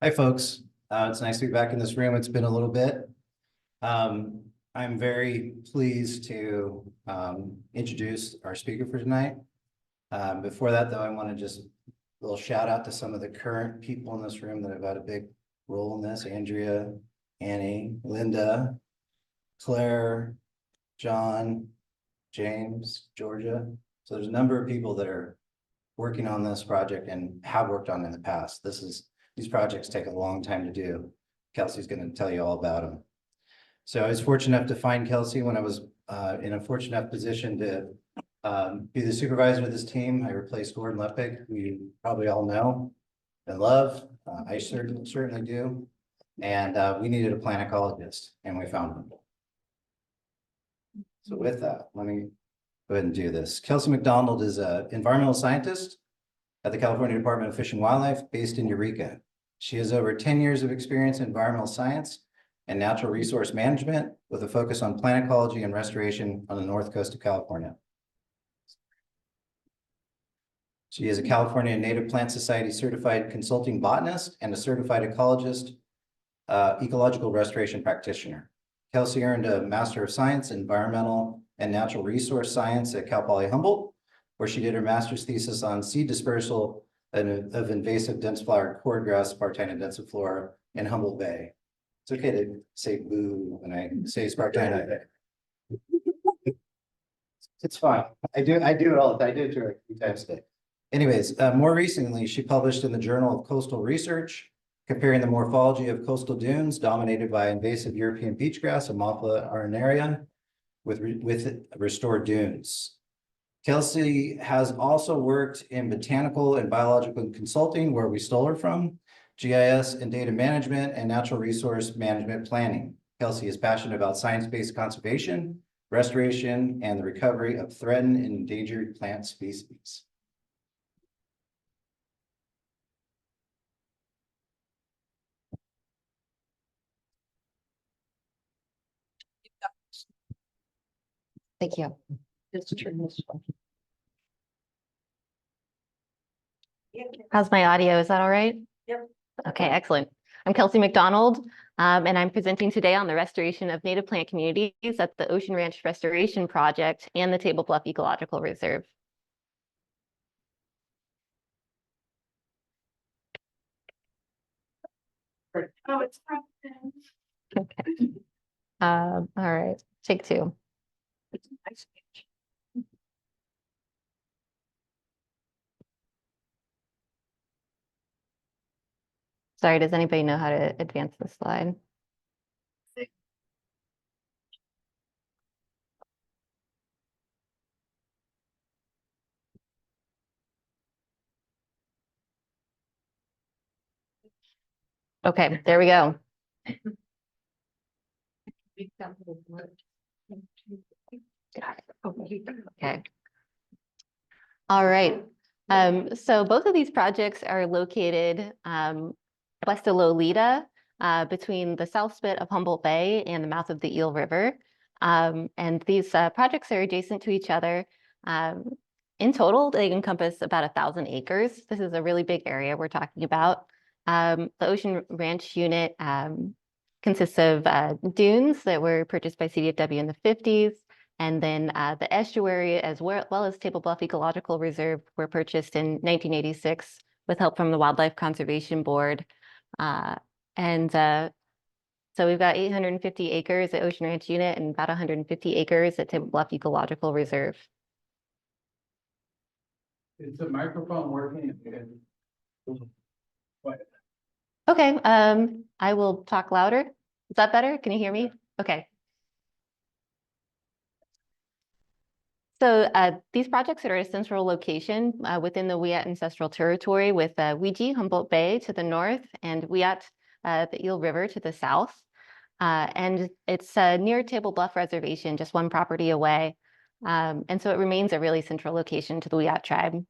Hi, folks. It's nice to be back in this room. It's been a little bit. I'm very pleased to introduce our speaker for tonight. Before that, though, I want to just a little shout out to some of the current people in this room that have had a big role in this. Andrea, Annie, Linda, Claire, John, James, Georgia. So there's a number of people that are working on this project and have worked on it in the past. These projects take a long time to do. Kelsey's going to tell you all about them. So I was fortunate enough to find Kelsey when I was in a fortunate enough position to be the supervisor of this team. I replaced Gordon Lepig, who you probably all know and love. I certainly do. And we needed a plant ecologist, and we found one. So with that, let me go ahead and do this. Kelsey McDonald is an environmental scientist at the California Department of Fish and Wildlife based in Eureka. She has over 10 years of experience in environmental science and natural resource management with a focus on plant ecology and restoration on the north coast of California. She is a California Native Plant Society certified consulting botanist and a certified ecologist, ecological restoration practitioner. Kelsey earned a Master of Science in Environmental and Natural Resource Science at Cal Poly Humboldt, where she did her master's thesis on seed dispersal of invasive dense flowered cordgrass, Spartina densiflora in Humboldt Bay. It's okay to say boo when I say Spartina. It's fine. I do it all the time. I do it to her a few times a day. Anyways, more recently, she published in the Journal of Coastal Research, comparing the morphology of coastal dunes dominated by invasive European beachgrass, Ammophila arenaria, with restored dunes. Kelsey has also worked in botanical and biological consulting, where we stole her from, GIS and data management, and natural resource management planning. Kelsey is passionate about science-based conservation, restoration, and the recovery of threatened and endangered plant species. Thank you. Just turn this one. How's my audio? Is that all right? Yep. Okay, excellent. I'm Kelsey McDonald, and I'm presenting today on the restoration of native plant communities at the Ocean Ranch Restoration Project and the Table Bluff Ecological Reserve. Oh, it's Okay. All right, take two. It's a nice page. Sorry, does anybody know how to advance the slide? Okay, there we go. Okay. All right. So both of these projects are located west of Lolita, between the south spit of Humboldt Bay and the mouth of the Eel River. And these projects are adjacent to each other. In total, they encompass about 1,000 acres. This is a really big area we're talking about. The Ocean Ranch unit consists of dunes that were purchased by CDFW in the 50s. And then the estuary, as well as Table Bluff Ecological Reserve, were purchased in 1986 with help from the Wildlife Conservation Board. So we've got 850 acres at Ocean Ranch Unit and about 150 acres at Table Bluff Ecological Reserve. Is the microphone working? Okay, I will talk louder. Is that better? Can you hear me? Okay. So these projects are at a central location within the Wiyot Ancestral Territory, with Ouija, Humboldt Bay to the north, and Wiyot, the Eel River to the south. And it's near Table Bluff Reservation, just one property away. And so it remains a really central location to the Wiyot Tribe.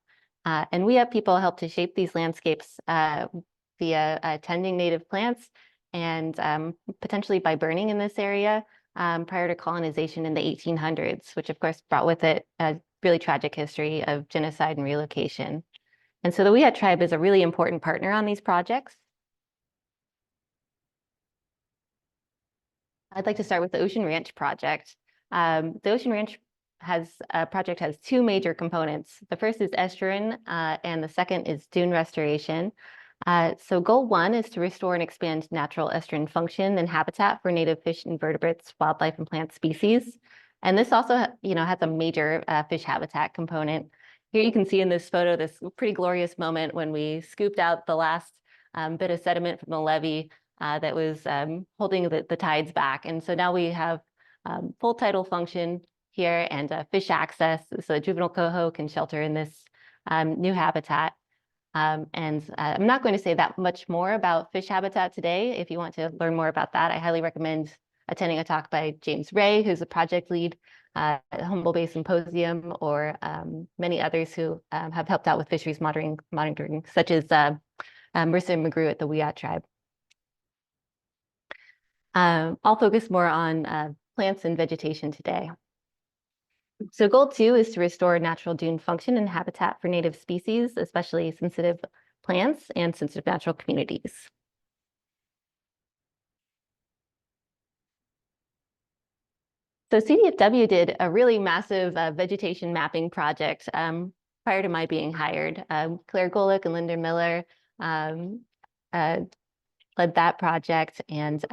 And Wiyot people help to shape these landscapes via tending native plants and potentially by burning in this area. Prior to colonization in the 1800s, which of course brought with it a really tragic history of genocide and relocation. And so the Wiyot Tribe is a really important partner on these projects. I'd like to start with the Ocean Ranch project. The Ocean Ranch project has two major components. The first is estuarine, and the second is dune restoration. So goal one is to restore and expand natural estuarine function and habitat for native fish, invertebrates, wildlife, and plant species. And this also, has a major fish habitat component. Here you can see in this photo this pretty glorious moment when we scooped out the last bit of sediment from the levee that was holding the tides back. And so now we have full tidal function here and fish access, so juvenile coho can shelter in this new habitat. I'm not going to say that much more about fish habitat today. If you want to learn more about that, I highly recommend attending a talk by James Ray, who's a project lead at Humboldt Bay Symposium, or many others who have helped out with fisheries monitoring, such as Marissa McGrew at the Wiyot Tribe. I'll focus more on plants and vegetation today. So goal two is to restore natural dune function and habitat for native species, especially sensitive plants and sensitive natural communities. So CDFW did a really massive vegetation mapping project prior to my being hired. Claire Golick and Linda Miller led that project, and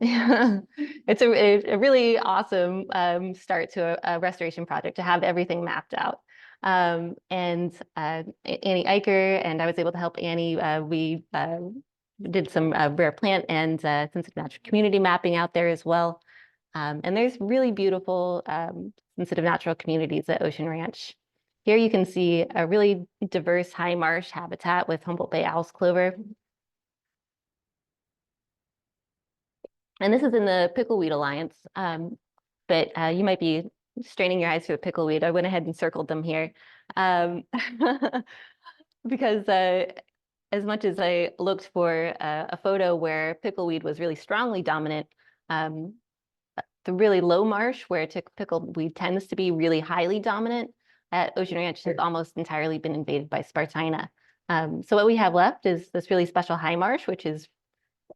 it's a really awesome start to a restoration project to have everything mapped out. Annie Eicher and I was able to help Annie. We did some rare plant and sensitive natural community mapping out there as well. And there's really beautiful sensitive natural communities at Ocean Ranch. Here you can see a really diverse high marsh habitat with Humboldt Bay owl's clover. And this is in the Pickleweed Alliance, but you might be straining your eyes to the pickleweed. I went ahead and circled them here because as much as I looked for a photo where pickleweed was really strongly dominant, the really low marsh where pickleweed tends to be really highly dominant at Ocean Ranch has almost entirely been invaded by Spartina. So what we have left is this really special high marsh, which is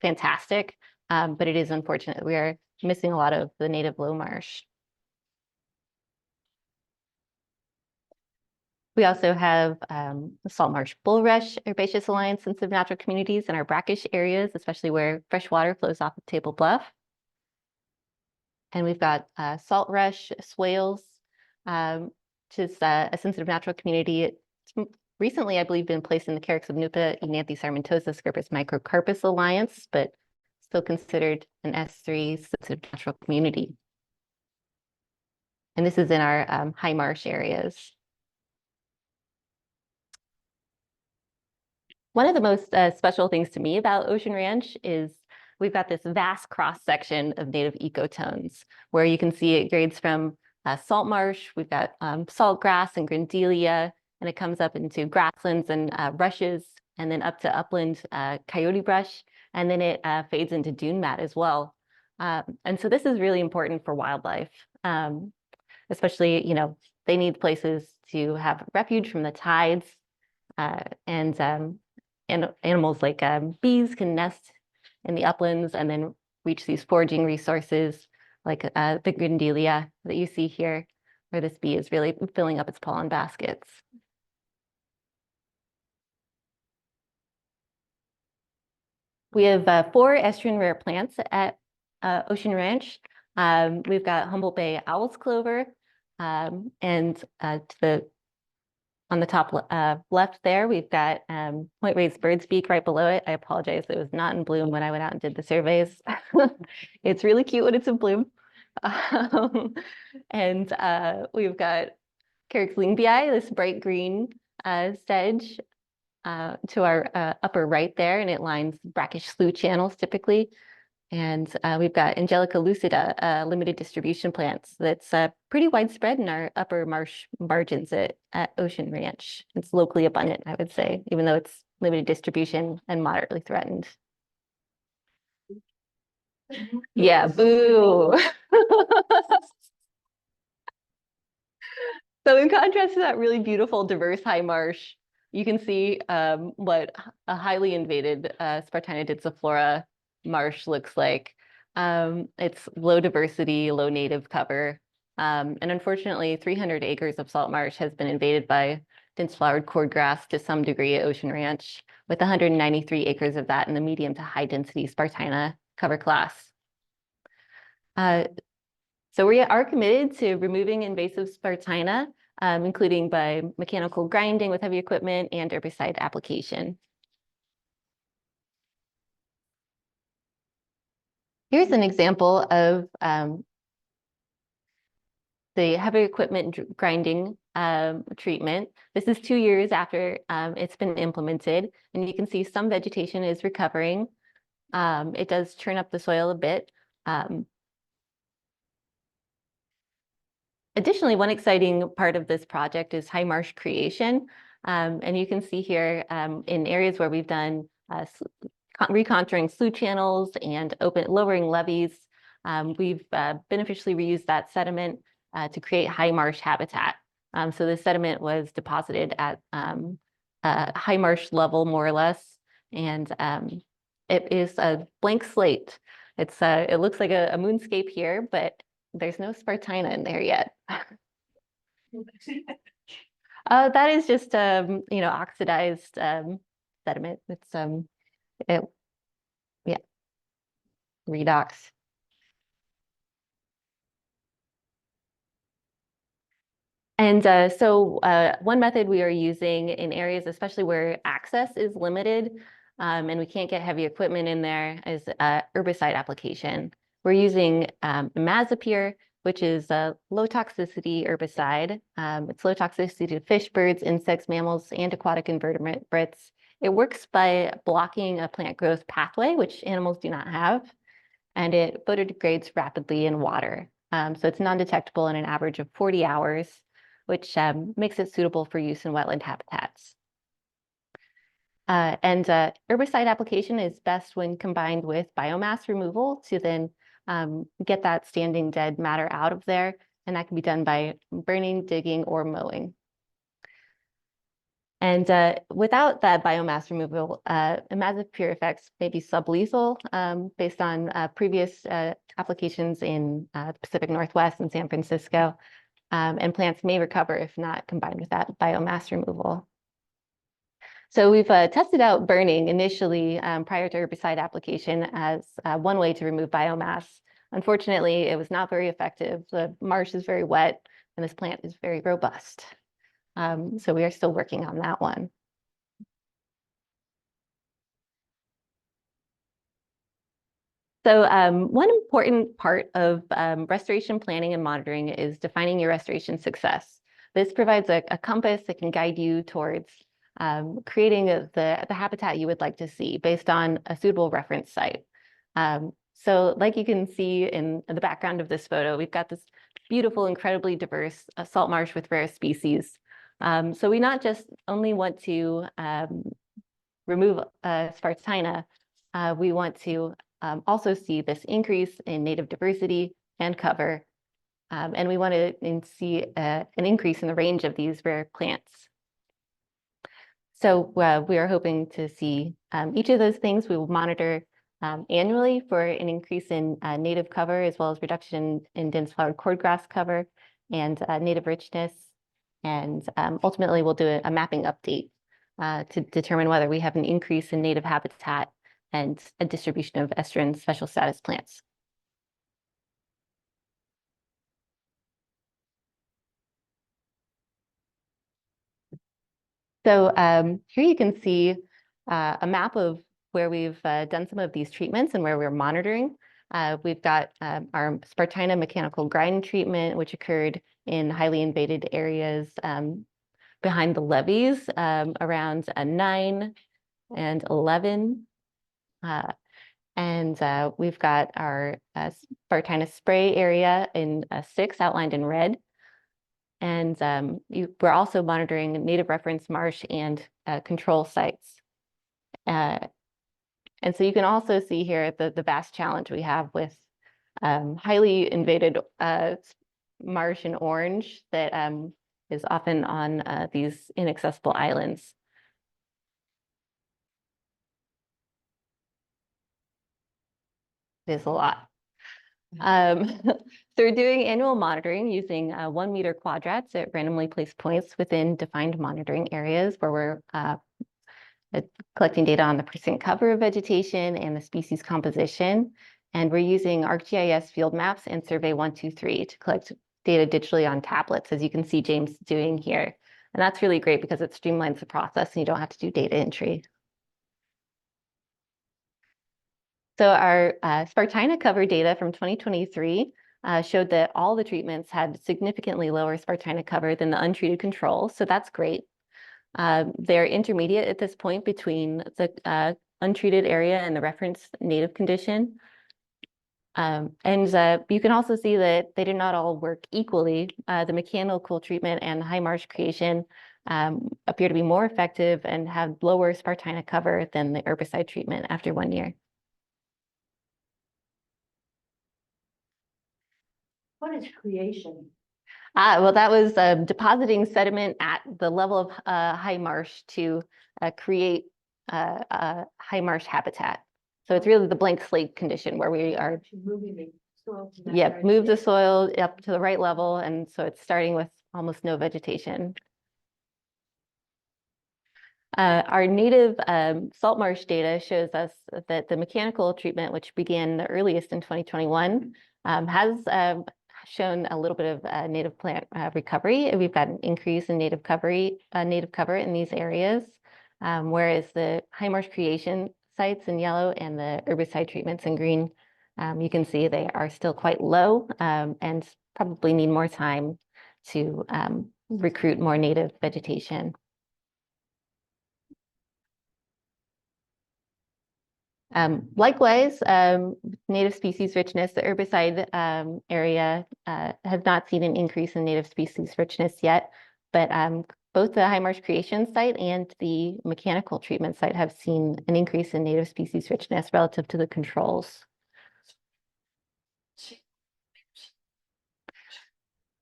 fantastic. But it is unfortunate we are missing a lot of the native low marsh. We also have the Salt Marsh Bulrush Herbaceous Alliance sensitive natural communities in our brackish areas, especially where fresh water flows off of Table Bluff. And we've got Salt Rush Swales, which is a sensitive natural community. It's recently, I believe, been placed in the Carex of Nupa Enanthe Sarmentosa Scirpus Microcarpus Alliance, but still considered an S3 sensitive natural community. And this is in our high marsh areas. One of the most special things to me about Ocean Ranch is we've got this vast cross section of native ecotones where you can see it grades from salt marsh, we've got salt grass and grandelia, and it comes up into grasslands and rushes, and then up to upland coyote brush. And then it fades into dune mat as well. And so this is really important for wildlife, especially, they need places to have refuge from the tides, and animals like bees can nest in the uplands and then reach these foraging resources like the grandelia that you see here, where this bee is really filling up its pollen baskets. We have 4 estuarine rare plants at Ocean Ranch. We've got Humboldt Bay owl's clover, and on the top left there, we've got point raised bird's beak right below it. I apologize, it was not in bloom when I went out and did the surveys. It's really cute when it's in bloom. And we've got Carex lingbii, this bright green sedge to our upper right there, and it lines brackish slough channels typically. And we've got Angelica lucida, limited distribution plants that's pretty widespread in our upper marsh margins at Ocean Ranch. It's locally abundant, I would say, even though it's limited distribution and moderately threatened. Yeah, boo. So in contrast to that really beautiful, diverse high marsh, you can see what a highly invaded Spartina densiflora marsh looks like. It's low diversity, low native cover. And unfortunately, 300 acres of salt marsh has been invaded by dense flowered cordgrass to some degree at Ocean Ranch, with 193 acres of that in the medium to high density Spartina cover class. So we are committed to removing invasive Spartina, including by mechanical grinding with heavy equipment and herbicide application. Here's an example of the heavy equipment grinding treatment. This is 2 years after it's been implemented, and you can see some vegetation is recovering. It does churn up the soil a bit. Additionally, one exciting part of this project is high marsh creation. And you can see here in areas where we've done recontouring slough channels and lowering levees, we've beneficially reused that sediment to create high marsh habitat. So the sediment was deposited at high marsh level, more or less, and it is a blank slate. It looks like a moonscape here, but there's no Spartina in there yet. That is just oxidized sediment. It's redox. And so one method we are using in areas, especially where access is limited and we can't get heavy equipment in there, is herbicide application. We're using imazapyr, which is a low toxicity herbicide. It's low toxicity to fish, birds, insects, mammals, and aquatic invertebrates. It works by blocking a plant growth pathway, which animals do not have, and it photodegrades rapidly in water. So it's non-detectable in an average of 40 hours, which makes it suitable for use in wetland habitats. And herbicide application is best when combined with biomass removal to then get that standing dead matter out of there. And that can be done by burning, digging, or mowing. And without that biomass removal, imazapyr effects may be sublethal based on previous applications in the Pacific Northwest and San Francisco. And plants may recover if not combined with that biomass removal. So we've tested out burning initially prior to herbicide application as one way to remove biomass. Unfortunately, it was not very effective. The marsh is very wet and this plant is very robust. So we are still working on that one. So one important part of restoration planning and monitoring is defining your restoration success. This provides a compass that can guide you towards creating the habitat you would like to see based on a suitable reference site. So like you can see in the background of this photo, we've got this beautiful, incredibly diverse salt marsh with rare species. So we not just only want to remove Spartina, we want to also see this increase in native diversity and cover. And we want to see an increase in the range of these rare plants. So we are hoping to see each of those things. We will monitor annually for an increase in native cover, as well as reduction in dense flowered cordgrass cover and native richness. And ultimately, we'll do a mapping update to determine whether we have an increase in native habitat and a distribution of estuarine special status plants. So here you can see a map of where we've done some of these treatments and where we're monitoring. We've got our Spartina mechanical grind treatment, which occurred in highly invaded areas behind the levees around 9 and 11. And we've got our Spartina spray area in 6 outlined in red. And we're also monitoring native reference marsh and control sites. And so you can also see here the vast challenge we have with highly invaded marsh in orange that is often on these inaccessible islands. It is a lot. So we're doing annual monitoring using 1 meter quadrats at randomly placed points within defined monitoring areas where we're collecting data on the percent cover of vegetation and the species composition. And we're using ArcGIS field maps and Survey 123 to collect data digitally on tablets, as you can see James doing here. And that's really great because it streamlines the process and you don't have to do data entry. So our Spartina cover data from 2023 showed that all the treatments had significantly lower Spartina cover than the untreated control. So that's great. They're intermediate at this point between the untreated area and the reference native condition. And you can also see that they did not all work equally. The mechanical treatment and high marsh creation appear to be more effective and have lower Spartina cover than the herbicide treatment after 1 year. What is creation? Well, that was depositing sediment at the level of high marsh to create high marsh habitat. So it's really the blank slate condition where we are, Moving the soil to that yep, move the direction. soil up to the right level. And so it's starting with almost no vegetation. Our native salt marsh data shows us that the mechanical treatment, which began the earliest in 2021, has shown a little bit of native plant recovery. We've got an increase in native cover in these areas, whereas the high marsh creation sites in yellow and the herbicide treatments in green, you can see they are still quite low and probably need more time to recruit more native vegetation. Likewise, native species richness, the herbicide area has not seen an increase in native species richness yet, but both the high marsh creation site and the mechanical treatment site have seen an increase in native species richness relative to the controls.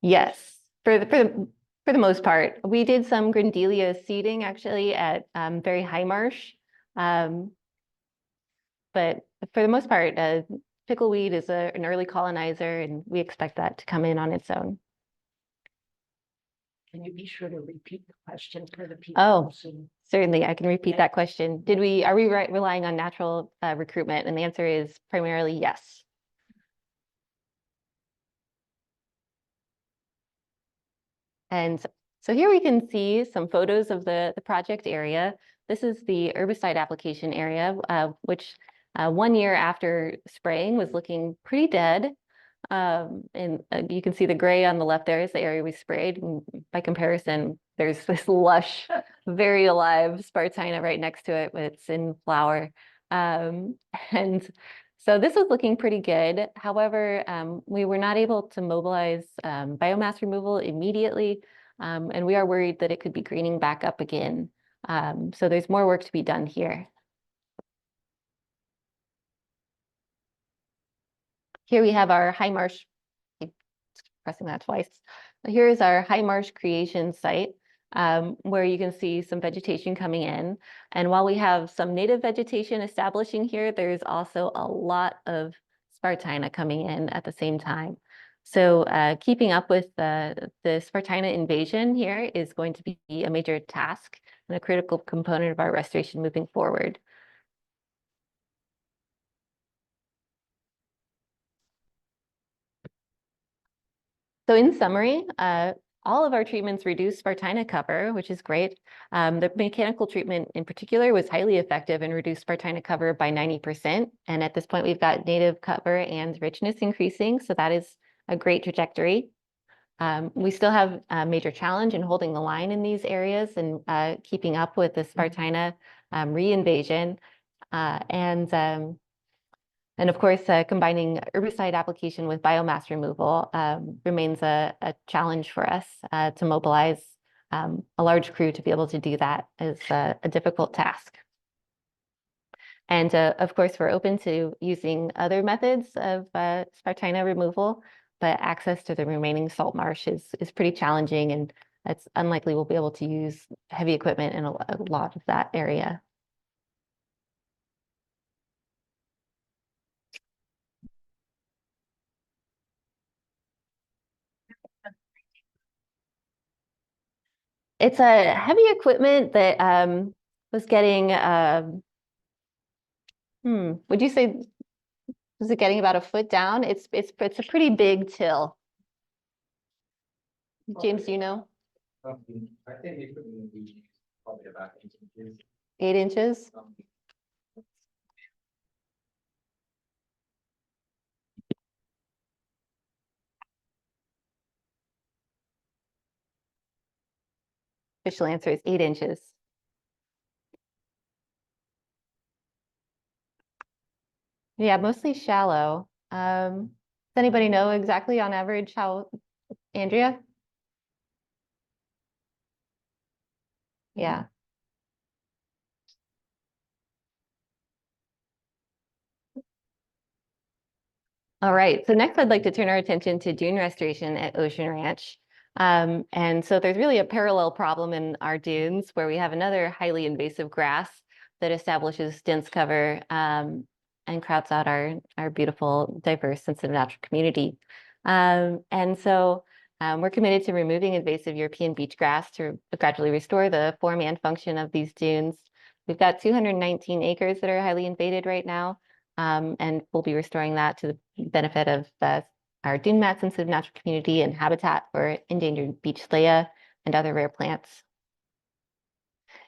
Yes, for the most part. We did some Grandelia seeding actually at very high marsh. But for the most part, pickleweed is an early colonizer, and we expect that to come in on its own. Can you be sure to repeat the question for the people? Oh, certainly, I can repeat that question. Are we relying on natural recruitment? And the answer is primarily yes. And so here we can see some photos of the project area. This is the herbicide application area, which 1 year after spraying was looking pretty dead. And you can see the gray on the left there is the area we sprayed. And by comparison, there's this lush, very alive Spartina right next to it, but it's in flower. And so this was looking pretty good. However, we were not able to mobilize biomass removal immediately, and we are worried that it could be greening back up again. So there's more work to be done here. Here we have our high marsh, pressing that twice. Here is our high marsh creation site, where you can see some vegetation coming in. And while we have some native vegetation establishing here, there's also a lot of Spartina coming in at the same time. So keeping up with the Spartina invasion here is going to be a major task and a critical component of our restoration moving forward. So in summary, all of our treatments reduce Spartina cover, which is great. The mechanical treatment in particular was highly effective and reduced Spartina cover by 90%. And at this point, we've got native cover and richness increasing. So that is a great trajectory. We still have a major challenge in holding the line in these areas and keeping up with the Spartina reinvasion. And of course, combining herbicide application with biomass removal remains a challenge for us to mobilize a large crew to be able to do that is a difficult task. And of course, we're open to using other methods of Spartina removal, but access to the remaining salt marsh is pretty challenging, and it's unlikely we'll be able to use heavy equipment in a lot of that area. It's a heavy equipment that was getting would you say, was it getting about a foot down? It's a pretty big till. James, do you know? I think it could be probably about 8 inches. 8 inches? Official answer is 8 inches. Yeah, mostly shallow. Does anybody know exactly on average how, Andrea? Yeah. All right, so next I'd like to turn our attention to dune restoration at Ocean Ranch. And so there's really a parallel problem in our dunes where we have another highly invasive grass that establishes dense cover and crowds out our beautiful, diverse, sensitive natural community. And so we're committed to removing invasive European beach grass to gradually restore the form and function of these dunes. We've got 219 acres that are highly invaded right now. And we'll be restoring that to the benefit of our dune mat sensitive natural community and habitat for endangered beach leah and other rare plants.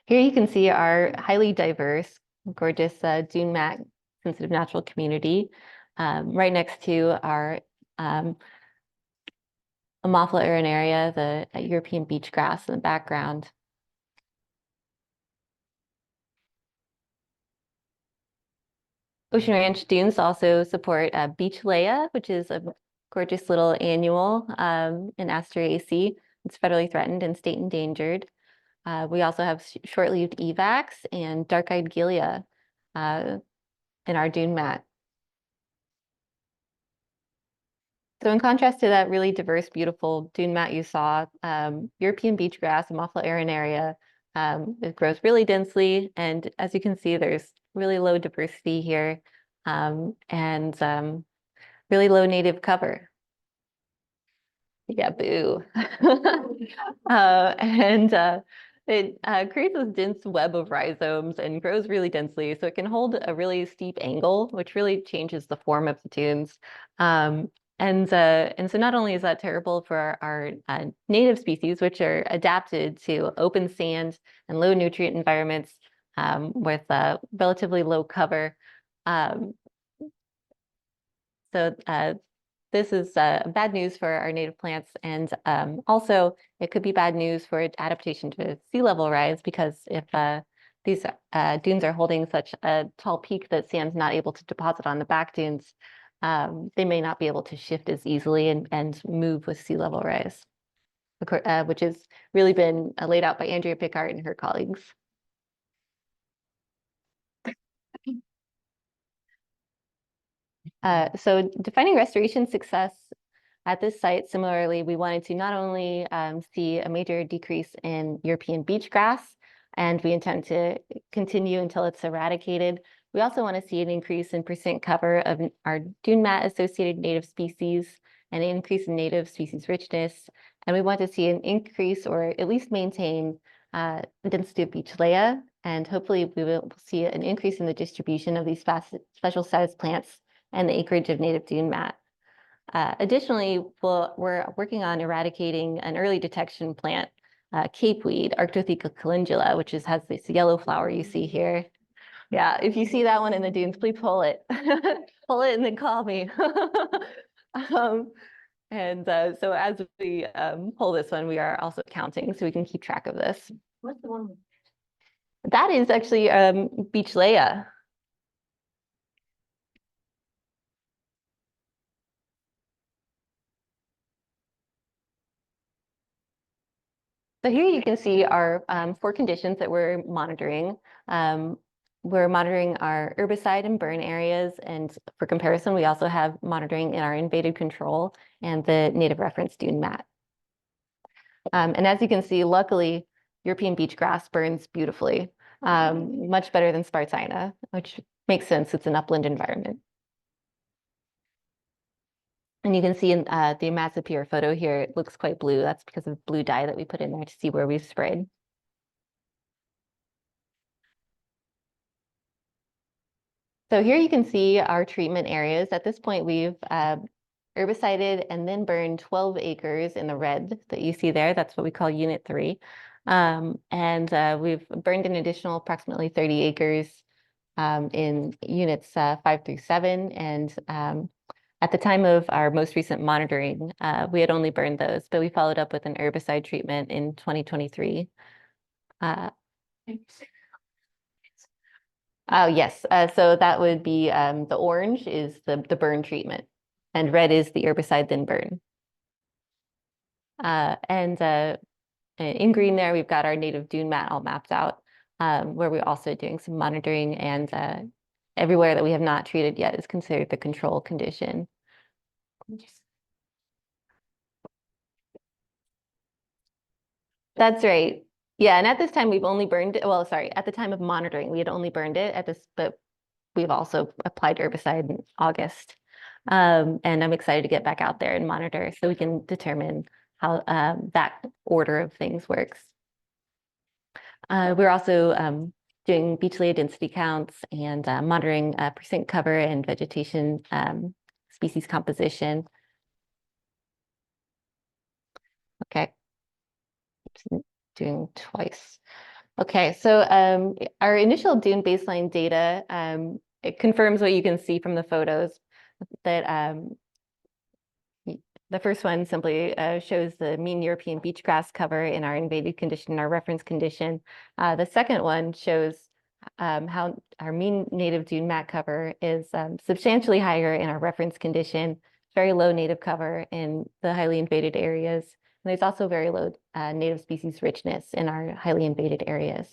Here you can see our highly diverse, gorgeous dune mat sensitive natural community right next to our Ammophila arenaria, the European beach grass in the background. Ocean Ranch dunes also support beach leah, which is a gorgeous little annual in Asteraceae. It's federally threatened and state endangered. We also have short-leaved evacs and dark-eyed gilia in our dune mat. So in contrast to that really diverse, beautiful dune mat you saw, European beach grass, Ammophila arenaria, it grows really densely. And as you can see, there's really low diversity here and really low native cover. Yeah, boo. It creates this dense web of rhizomes and grows really densely. So it can hold a really steep angle, which really changes the form of the dunes. And so not only is that terrible for our native species, which are adapted to open sand and low nutrient environments with relatively low cover. So this is bad news for our native plants, and also it could be bad news for adaptation to sea level rise, because if these dunes are holding such a tall peak that sand's not able to deposit on the back dunes, they may not be able to shift as easily and move with sea level rise, which has really been laid out by Andrea Pickart and her colleagues. So defining restoration success at this site, similarly, we wanted to not only see a major decrease in European beach grass, and we intend to continue until it's eradicated. We also want to see an increase in percent cover of our dune mat associated native species, and an increase in native species richness. And we want to see an increase or at least maintain the density of beach leah. And hopefully we will see an increase in the distribution of these special sized plants and the acreage of native dune mat. Additionally, we're working on eradicating an early detection plant, capeweed, Arctotheca calendula, which has this yellow flower you see here. Yeah, if you see that one in the dunes, please pull it. Pull it and then call me. So as we pull this one, we are also counting so we can keep track of this. What's the one? That is actually beach leah. So here you can see our 4 conditions that we're monitoring. We're monitoring our herbicide and burn areas, and for comparison, we also have monitoring in our invaded control and the native reference dune mat. And as you can see, luckily, European beach grass burns beautifully, much better than Spartina, which makes sense. It's an upland environment. And you can see in the Massapure photo here, it looks quite blue. That's because of blue dye that we put in there to see where we've sprayed. So here you can see our treatment areas. At this point, we've herbicided and then burned 12 acres in the red that you see there. That's what we call Unit 3. And we've burned an additional approximately 30 acres in Units 5 through 7. And at the time of our most recent monitoring, we had only burned those, but we followed up with an herbicide treatment in 2023. Oh, yes. So that would be the orange is the burn treatment, and red is the herbicide then burn. And in green there, we've got our native dune mat all mapped out, where we're also doing some monitoring, and everywhere that we have not treated yet is considered the control condition. That's right. Yeah, and at this time we've only burned it. Well, sorry, at the time of monitoring, we had only burned it at this, but we've also applied herbicide in August. And I'm excited to get back out there and monitor so we can determine how that order of things works. We're also doing beach layer density counts and monitoring percent cover and vegetation species composition. Okay, doing twice. Okay, so our initial dune baseline data, it confirms what you can see from the photos, that the first one simply shows the mean European beach grass cover in our invaded condition, our reference condition. The second one shows how our mean native dune mat cover is substantially higher in our reference condition, very low native cover in the highly invaded areas. And there's also very low native species richness in our highly invaded areas.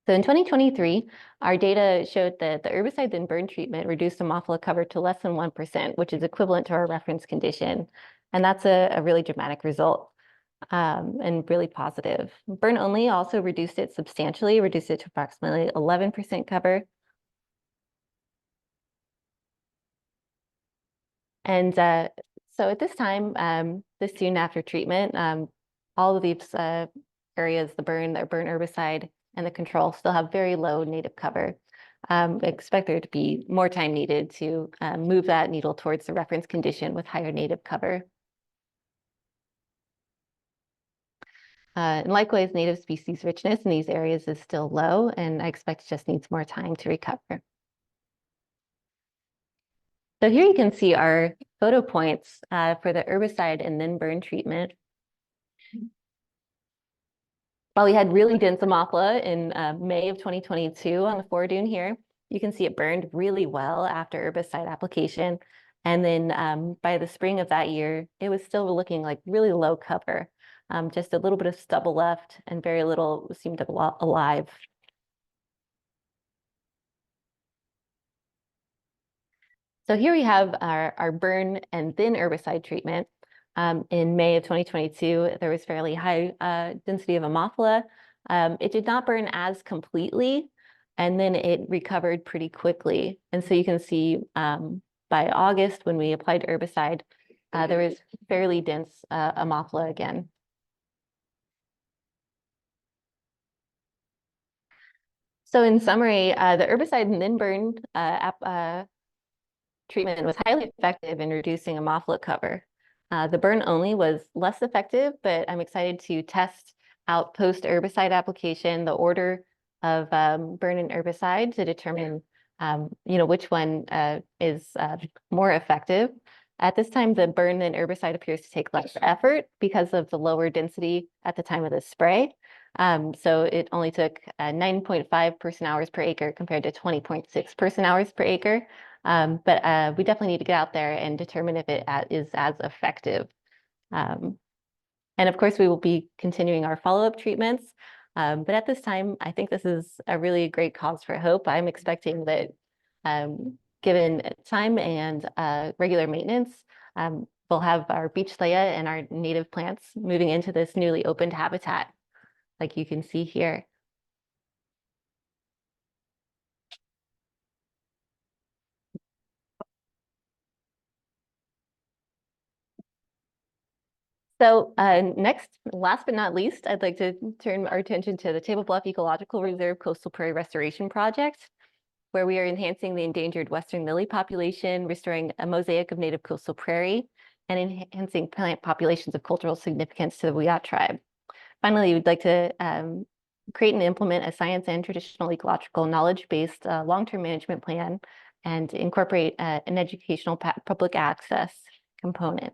So in 2023, our data showed that the herbicide then burn treatment reduced Ammophila cover to less than 1%, which is equivalent to our reference condition. And that's a really dramatic result and really positive. Burn only also reduced it substantially, reduced it to approximately 11% cover. And so at this time, this soon after treatment, all of these areas, the burn herbicide, and the control still have very low native cover. Expect there to be more time needed to move that needle towards the reference condition with higher native cover. And likewise, native species richness in these areas is still low, and I expect it just needs more time to recover. So here you can see our photo points for the herbicide and then burn treatment. While we had really dense Ammophila in May of 2022 on the foredune here, you can see it burned really well after herbicide application. And then by the spring of that year, it was still looking like really low cover, just a little bit of stubble left and very little seemed alive. So here we have our burn and then herbicide treatment. In May of 2022, there was fairly high density of Ammophila. It did not burn as completely, and then it recovered pretty quickly. And so you can see by August, when we applied herbicide, there was fairly dense Ammophila again. So in summary, the herbicide and then burn treatment was highly effective in reducing Ammophila cover. The burn only was less effective, but I'm excited to test out post-herbicide application, the order of burn and herbicide to determine which one is more effective. At this time, the burn and herbicide appears to take less effort because of the lower density at the time of the spray. So it only took 9.5 person-hours per acre compared to 20.6 person-hours per acre. But we definitely need to get out there and determine if it is as effective. And of course, we will be continuing our follow-up treatments. But at this time, I think this is a really great cause for hope. I'm expecting that given time and regular maintenance, we'll have our beach leia and our native plants moving into this newly opened habitat, like you can see here. So next, last but not least, I'd like to turn our attention to the Table Bluff Ecological Reserve Coastal Prairie Restoration Project, where we are enhancing the endangered western lily population, restoring a mosaic of native coastal prairie, and enhancing plant populations of cultural significance to the Wiyot Tribe. Finally, we'd like to create and implement a science and traditional ecological knowledge-based long-term management plan and incorporate an educational public access component.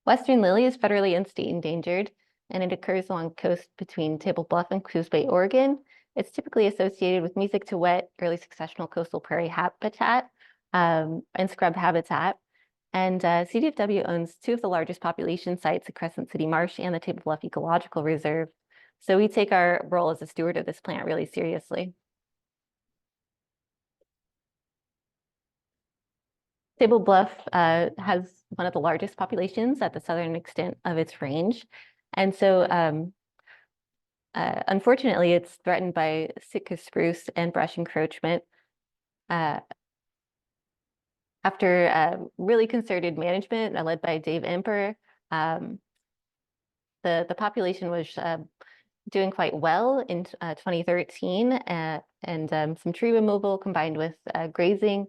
Western lily is federally and state endangered, and it occurs along the coast between Table Bluff and Coos Bay, Oregon. It's typically associated with music to wet, early successional coastal prairie habitat and scrub habitat. And CDFW owns two of the largest population sites at Crescent City Marsh and the Table Bluff Ecological Reserve. So we take our role as a steward of this plant really seriously. Table Bluff has one of the largest populations at the southern extent of its range. And so unfortunately, it's threatened by Sitka spruce and brush encroachment. After really concerted management led by Dave Emper, the population was doing quite well in 2013, and some tree removal combined with grazing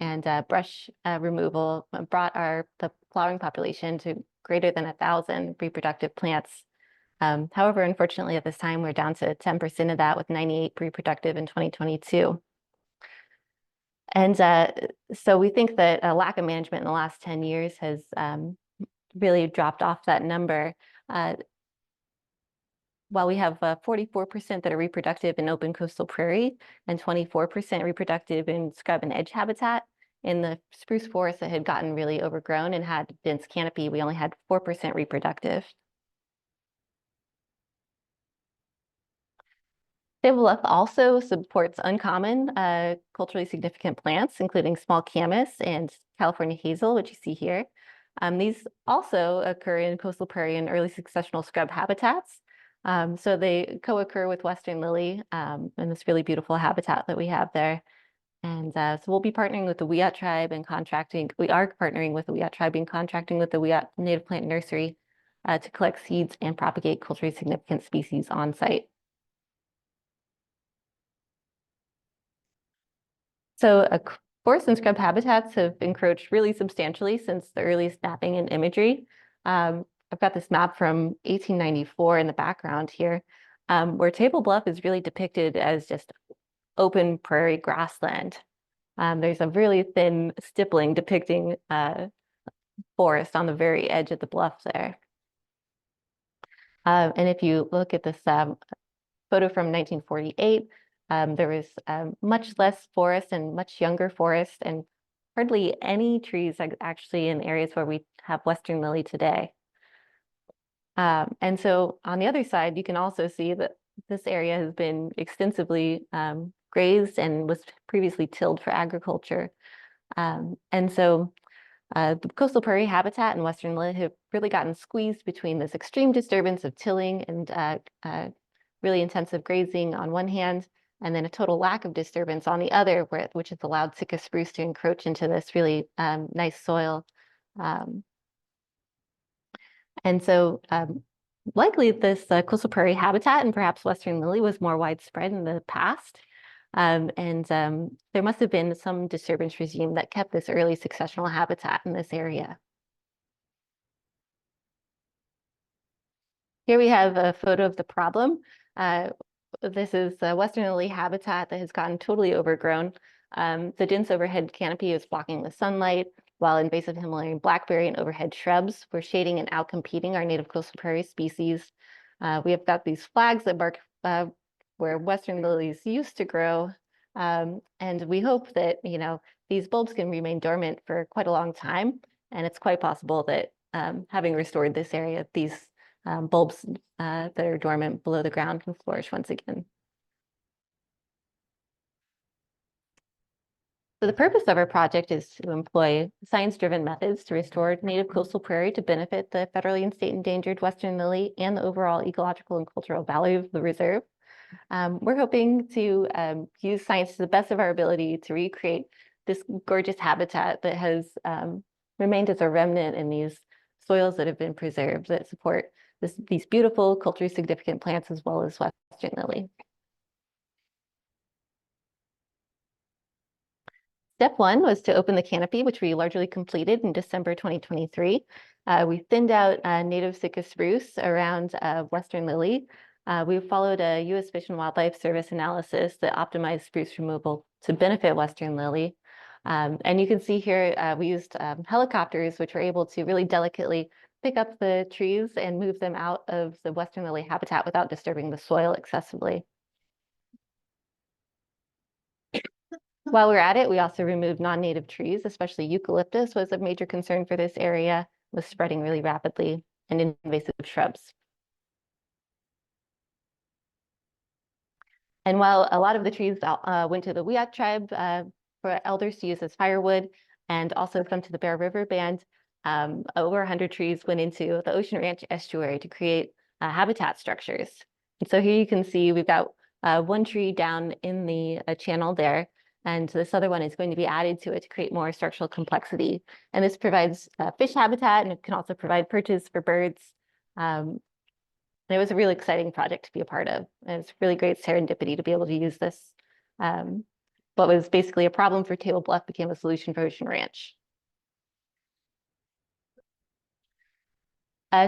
and brush removal brought the flowering population to greater than 1,000 reproductive plants. However, unfortunately, at this time, we're down to 10% of that with 98 reproductive in 2022. And so we think that a lack of management in the last 10 years has really dropped off that number. While we have 44% that are reproductive in open coastal prairie and 24% reproductive in scrub and edge habitat, in the spruce forest that had gotten really overgrown and had dense canopy, we only had 4% reproductive. Table Bluff also supports uncommon culturally significant plants, including small camas and California hazel, which you see here. These also occur in coastal prairie and early successional scrub habitats. So they co-occur with western lily and this really beautiful habitat that we have there. And so we'll be partnering with the Wiyot Tribe and contracting. We are partnering with the Wiyot Tribe and contracting with the Wiyot Native Plant Nursery to collect seeds and propagate culturally significant species on site. So forest and scrub habitats have encroached really substantially since the earliest mapping and imagery. I've got this map from 1894 in the background here, where Table Bluff is really depicted as just open prairie grassland. There's a really thin stippling depicting forest on the very edge of the bluff there. And if you look at this photo from 1948, there was much less forest and much younger forest and hardly any trees actually in areas where we have western lily today. And so on the other side, you can also see that this area has been extensively grazed and was previously tilled for agriculture. And so the coastal prairie habitat and western lily have really gotten squeezed between this extreme disturbance of tilling and really intensive grazing on one hand, and then a total lack of disturbance on the other, which has allowed Sitka spruce to encroach into this really nice soil. And so likely this coastal prairie habitat and perhaps western lily was more widespread in the past. And there must have been some disturbance regime that kept this early successional habitat in this area. Here we have a photo of the problem. This is western lily habitat that has gotten totally overgrown. The dense overhead canopy is blocking the sunlight, while invasive Himalayan blackberry and overhead shrubs were shading and outcompeting our native coastal prairie species. We have got these flags that mark where western lilies used to grow. And we hope that, these bulbs can remain dormant for quite a long time. And it's quite possible that having restored this area, these bulbs that are dormant below the ground can flourish once again. So the purpose of our project is to employ science-driven methods to restore native coastal prairie to benefit the federally and state endangered western lily and the overall ecological and cultural value of the reserve. We're hoping to use science to the best of our ability to recreate this gorgeous habitat that has remained as a remnant in these soils that have been preserved that support these beautiful culturally significant plants as well as Western lily. Step one was to open the canopy, which we largely completed in December 2023. We thinned out native Sitka spruce around Western lily. We followed a U.S. Fish and Wildlife Service analysis that optimized spruce removal to benefit Western lily. And you can see here, we used helicopters, which were able to really delicately pick up the trees and move them out of the Western lily habitat without disturbing the soil excessively. While we're at it, we also removed non-native trees, especially eucalyptus was a major concern for this area, was spreading really rapidly, and invasive shrubs. And while a lot of the trees went to the Wiyot Tribe for elders to use as firewood, and also some to the Bear River Band, over 100 trees went into the Ocean Ranch estuary to create habitat structures. And so here you can see we've got one tree down in the channel there, and this other one is going to be added to it to create more structural complexity. And this provides fish habitat, and it can also provide perches for birds. And it was a really exciting project to be a part of. And it's really great serendipity to be able to use this. What was basically a problem for Table Bluff became a solution for Ocean Ranch.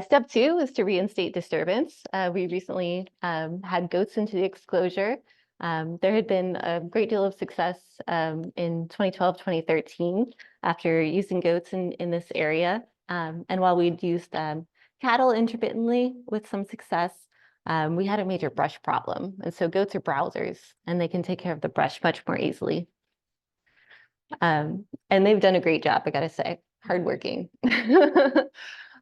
Step two is to reinstate disturbance. We recently had goats into the exclosure. There had been a great deal of success in 2012, 2013 after using goats in this area. And while we'd used cattle intermittently with some success, we had a major brush problem. And so goats are browsers, and they can take care of the brush much more easily. And they've done a great job, I gotta say, hardworking.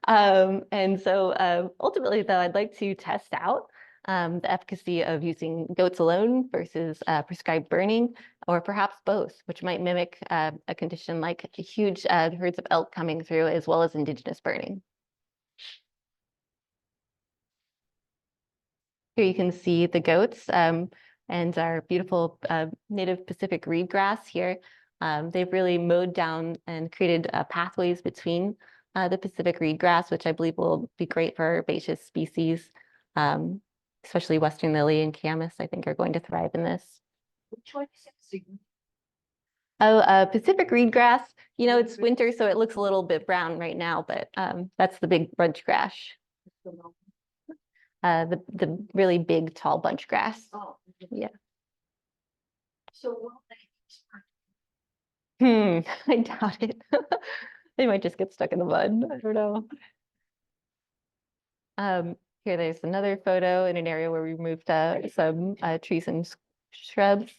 And so ultimately, though, I'd like to test out the efficacy of using goats alone versus prescribed burning, or perhaps both, which might mimic a condition like huge herds of elk coming through, as well as indigenous burning. Here you can see the goats and our beautiful native Pacific reed grass here. They've really mowed down and created pathways between the Pacific reed grass, which I believe will be great for herbaceous species, especially Western lily and camas, I think, are going to thrive in this. Which one is it? Oh, Pacific reed grass, you know, it's winter, so it looks a little bit brown right now, but that's the big bunch grass. The really big, tall bunch grass. Oh. Yeah. So will they? I doubt it. They might just get stuck in the mud. I don't know. Here, there's another photo in an area where we removed some trees and shrubs.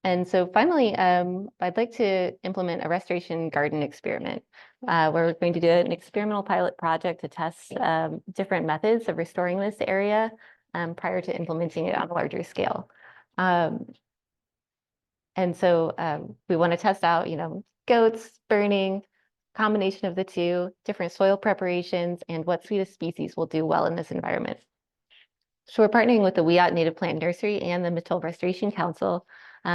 And so finally, I'd like to implement a restoration garden experiment where we're going to do an experimental pilot project to test different methods of restoring this area prior to implementing it on a larger scale. And so we want to test out, goats, burning, combination of the two, different soil preparations, and what suite of species will do well in this environment. So we're partnering with the Wiyot Native Plant Nursery and the Mattole Restoration Council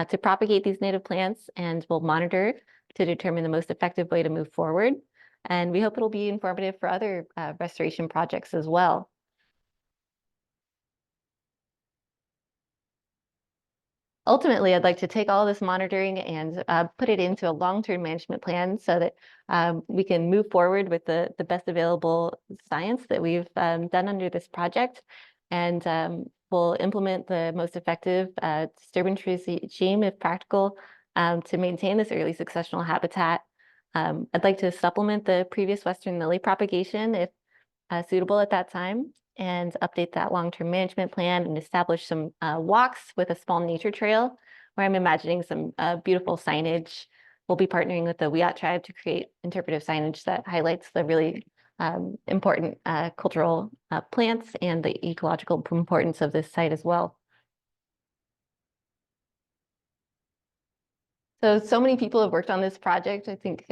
to propagate these native plants, and we'll monitor to determine the most effective way to move forward. And we hope it'll be informative for other restoration projects as well. Ultimately, I'd like to take all this monitoring and put it into a long-term management plan so that we can move forward with the best available science that we've done under this project. And we'll implement the most effective disturbance regime, if practical, to maintain this early successional habitat. I'd like to supplement the previous Western lily propagation if suitable at that time, and update that long-term management plan and establish some walks with a small nature trail where I'm imagining some beautiful signage. We'll be partnering with the Wiyot Tribe to create interpretive signage that highlights the really important cultural plants and the ecological importance of this site as well. So many people have worked on this project. I think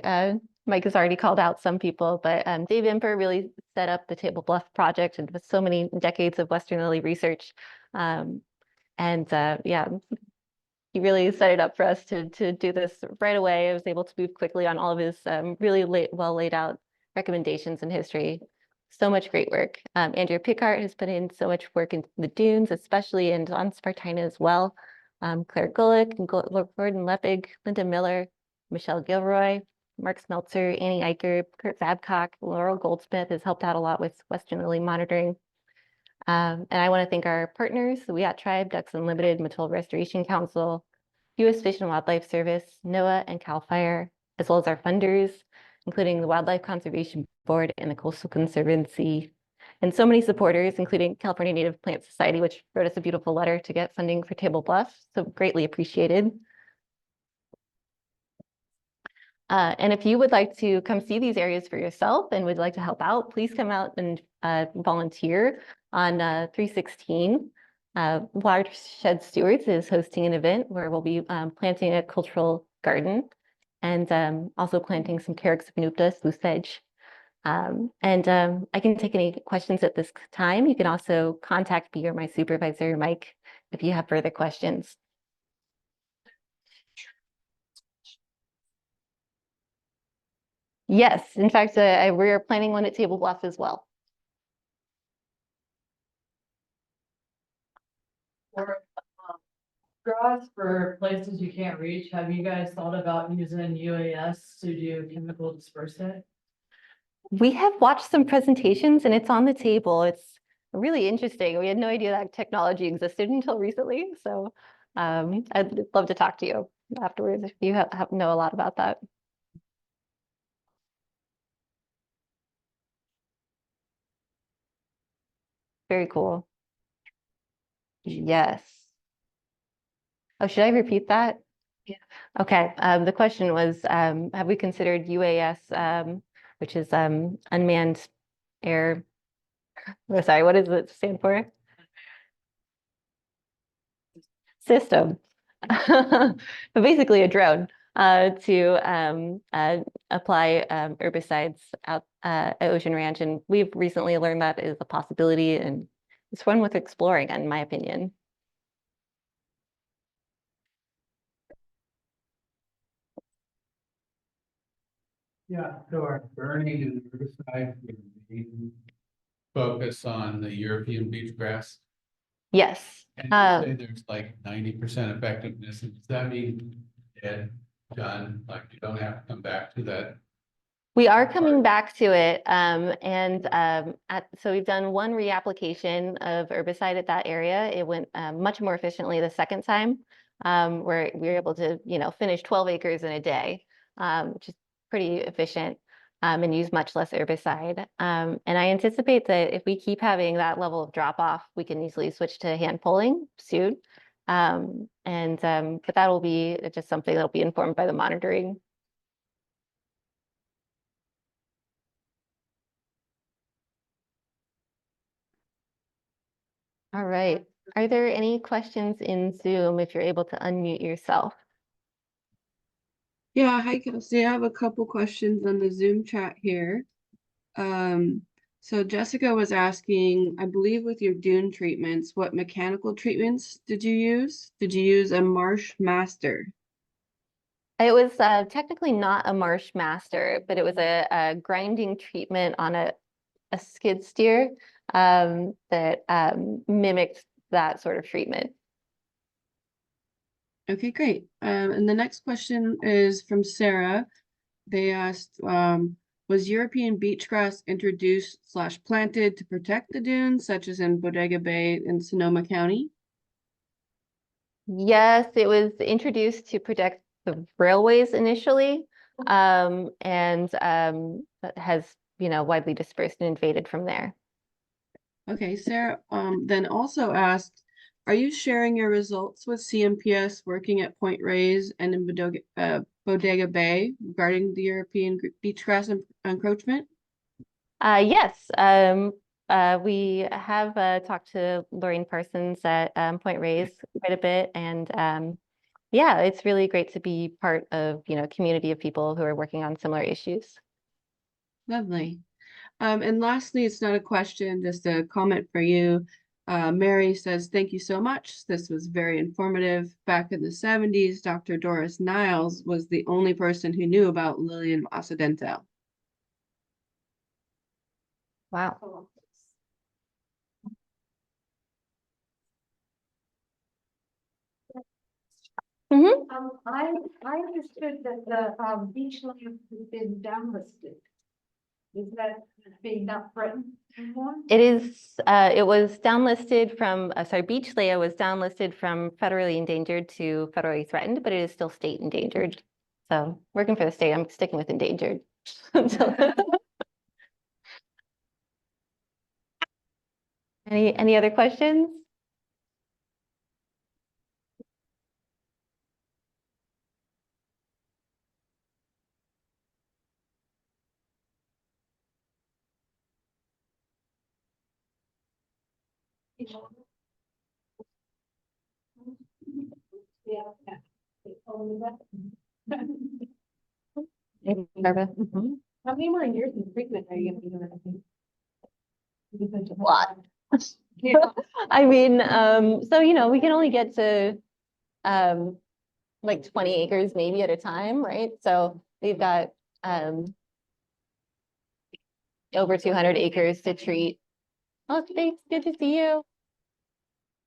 Mike has already called out some people, but Dave Imper really set up the Table Bluff project and with so many decades of Western lily research. Yeah, he really set it up for us to do this right away. I was able to move quickly on all of his really well laid out recommendations in history. So much great work. Andrea Pickart has put in so much work into the dunes, especially, and on Spartina as well. Claire Gullick, and Gordon Lepig, Linda Miller, Michelle Gilroy, Mark Smeltzer, Annie Eicher, Kurt Babcock, Laurel Goldsmith has helped out a lot with Western Lily monitoring. And I want to thank our partners, the Wiyot Tribe, Ducks Unlimited, Mattole Restoration Council, U.S. Fish and Wildlife Service, NOAA, and CAL FIRE, as well as our funders, including the Wildlife Conservation Board and the Coastal Conservancy, and so many supporters, including California Native Plant Society, which wrote us a beautiful letter to get funding for Table Bluff, so greatly appreciated. And if you would like to come see these areas for yourself and would like to help out, please come out and volunteer on 3/16. Watershed Stewards is hosting an event where we'll be planting a cultural garden and also planting some Carex venupta, spruce sedge. I can take any questions at this time. You can also contact me or my supervisor, Mike, if you have further questions. Yes, in fact, we're planning one at Table Bluff as well. For straws for places you can't reach, have you guys thought about using UAS to do chemical dispersant? We have watched some presentations and it's on the table. It's really interesting. We had no idea that technology existed until recently. So I'd love to talk to you afterwards if you know a lot about that. Very cool. Yes. Oh, should I repeat that? Yeah. Okay. The question was, have we considered UAS, which is unmanned air? Oh, sorry, what does it stand for? System. But basically a drone to apply herbicides out at Ocean Ranch. And we've recently learned that is a possibility and it's fun with exploring, in my opinion. Yeah, so our burning and herbicide focus on the European beachgrass. Yes. And you say there's like 90% effectiveness. Does that mean dead, done, like you don't have to come back to that? We are coming back to it. So we've done one reapplication of herbicide at that area. It went much more efficiently the second time, where we were able to, finish 12 acres in a day, which is pretty efficient, and use much less herbicide. And I anticipate that if we keep having that level of drop off, we can easily switch to hand pulling soon. But that will be just something that'll be informed by the monitoring. All right. Are there any questions in Zoom if you're able to unmute yourself? Yeah, hi Kelsey. I have a couple questions on the Zoom chat here. So Jessica was asking, I believe with your dune treatments, what mechanical treatments did you use? Did you use a Marsh Master? It was technically not a Marsh Master, but it was a grinding treatment on a skid steer that mimicked that sort of treatment. Okay, great. And the next question is from Sarah. They asked, was European beachgrass introduced / planted to protect the dunes, such as in Bodega Bay in Sonoma County? Yes, it was introduced to protect the railways initially, and has, widely dispersed and invaded from there. Okay, Sarah then also asked, are you sharing your results with CMPS working at Point Reyes and in Bodega Bay regarding the European beachgrass encroachment? Yes, we have talked to Lorraine Parsons at Point Reyes quite a bit, and yeah, it's really great to be part of a community of people who are working on similar issues. Lovely. And lastly, it's not a question, just a comment for you. Mary says, thank you so much. This was very informative. Back in the 70s, Dr. Doris Niles was the only person who knew about Lilium occidental. Wow. Mhm. I understood that the beach life has been downlisted. Is that being not threatened anymore? It was downlisted from, sorry, beach layer was downlisted from federally endangered to federally threatened, but it is still state endangered. So working for the state, I'm sticking with endangered. Any other questions? Yeah. Barbara? How many more years in treatment are you gonna be doing, I think? Lot. Yeah. I mean, so, we can only get to, like 20 acres maybe at a time, right? So we've got, over 200 acres to treat. Oh, thanks. Good to see you.